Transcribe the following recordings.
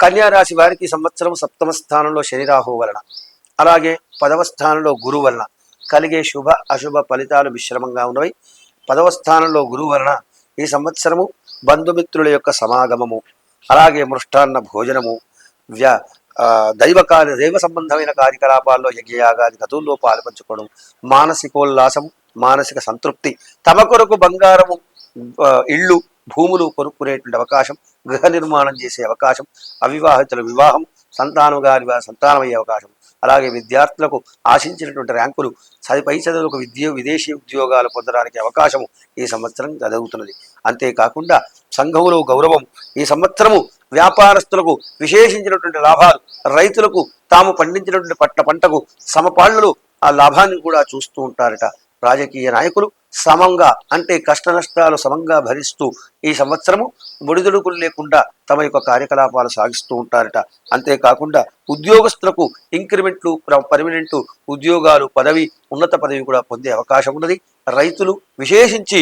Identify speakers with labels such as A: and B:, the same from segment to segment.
A: కన్యా రాశి వారికి ఈ సంవత్సరం సప్తమ స్థానంలో శని రాహు వలన, అలాగే 10వ స్థానంలో గురువు వలన కలిగే శుభ అశుభ ఫలితాలు మిశ్రమంగా ఉన్నవి. 10వ స్థానంలో గురువు వలన ఈ సంవత్సరము బంధుమిత్రుల యొక్క సమాగమము, అలాగే మృష్టాన్న భోజనము, దైవ సంబంధమైన కార్యకలాపాల్లో యజ్ఞయాగాది గతుల్లో పాల్పంచుకోవడం, మానసికోల్లాసము, మానసిక సంతృప్తి, తమ కొరకు బంగారము, ఇళ్ళు, భూములు కొనుక్కునేటువంటి అవకాశం, గృహ నిర్మాణం చేసే అవకాశం, అవివాహితుల వివాహం, సంతానం గారి సంతానం అయ్యే అవకాశం, అలాగే విద్యార్థులకు ఆశించినటువంటి ర్యాంకులు, పై చదువులకు విదేశీ ఉద్యోగాలు పొందడానికి అవకాశము ఈ సంవత్సరం జరుగుతున్నది. అంతేకాకుండా సంఘములో గౌరవం ఈ సంవత్సరము, వ్యాపారస్తులకు విశేషించినటువంటి లాభాలు, రైతులకు తాము పండించినటువంటి పంటకు సమపాళ్లు ఆ లాభాన్ని కూడా చూస్తూ ఉంటారట. రాజకీయ నాయకులు సమంగా, అంటే కష్ట నష్టాలు సమంగా భరిస్తూ ఈ సంవత్సరము ఒడిదుడుకులు లేకుండా తమ యొక్క కార్యకలాపాలు సాగిస్తూ ఉంటారట. అంతేకాకుండా ఉద్యోగస్తులకు ఇంక్రిమెంట్లు, పర్మనెంట్ ఉద్యోగాలు, పదవి, ఉన్నత పదవి కూడా పొందే అవకాశం ఉన్నది. రైతులు విశేషించి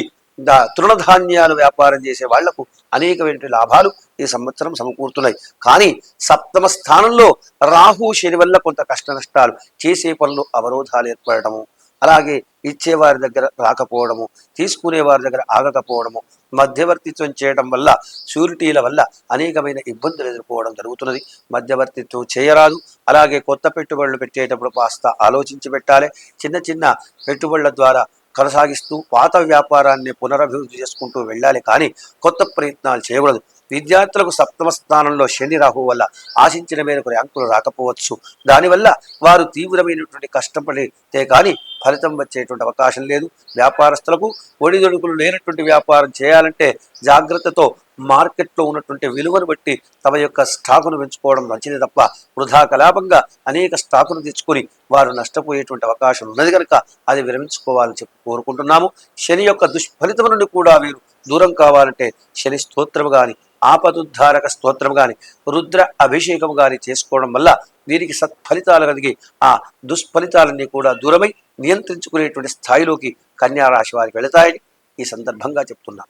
A: తృణధాన్యాలు వ్యాపారం చేసే వాళ్లకు అనేకమైన లాభాలు ఈ సంవత్సరం సమకూరుతున్నాయి. కానీ సప్తమ స్థానంలో రాహు శని వల్ల కొంత కష్ట నష్టాలు, చేసే పనులు అవరోధాలు ఏర్పడటము, అలాగే ఇచ్చేవారి దగ్గర రాకపోవడము, తీసుకునే వారి దగ్గర ఆగకపోవడము, మధ్యవర్తిత్వం చేయడం వల్ల, షూరిటీల వల్ల అనేకమైన ఇబ్బందులు ఎదుర్కోవడం జరుగుతున్నది. మధ్యవర్తిత్వం చేయరాదు. అలాగే కొత్త పెట్టుబడులు పెట్టేటప్పుడు కాస్త ఆలోచించి పెట్టాలి. చిన్న చిన్న పెట్టుబడుల ద్వారా కొనసాగిస్తూ పాత వ్యాపారాన్ని పునరభివృద్ధి చేసుకుంటూ వెళ్ళాలి, కానీ కొత్త ప్రయత్నాలు చేయకూడదు. విద్యార్థులకు సప్తమ స్థానంలో శని రాహు వల్ల ఆశించిన మేరకు ర్యాంకులు రాకపోవచ్చు. దానివల్ల వారు తీవ్రమైనటువంటి కష్టపడితే కానీ ఫలితం వచ్చేటువంటి అవకాశం లేదు. వ్యాపారస్తులకు ఒడిదొడుకులు లేనటువంటి వ్యాపారం చేయాలంటే జాగ్రత్తతో మార్కెట్లో ఉన్నటువంటి విలువను బట్టి తమ యొక్క స్టాకును పెంచుకోవడం మంచిది తప్ప వృధా కలాపంగా అనేక స్టాకును తెచ్చుకొని వారు నష్టపోయేటువంటి అవకాశం ఉన్నది కనుక అది విరమించుకోవాలని చెప్పి కోరుకుంటున్నాము. శని యొక్క దుష్ఫలితం నుండి కూడా వీరు దూరం కావాలంటే శని స్తోత్రం కానీ, ఆపదుద్ధారక స్తోత్రం కానీ, రుద్ర అభిషేకం కానీ చేసుకోవడం వల్ల వీరికి సత్ఫలితాలు కలిగి ఆ దుష్ఫలితాలన్నీ కూడా దూరమై నియంత్రించుకునేటువంటి స్థాయిలోకి కన్యా రాశి వారికి వెళతాయని ఈ సందర్భంగా చెప్తున్నా.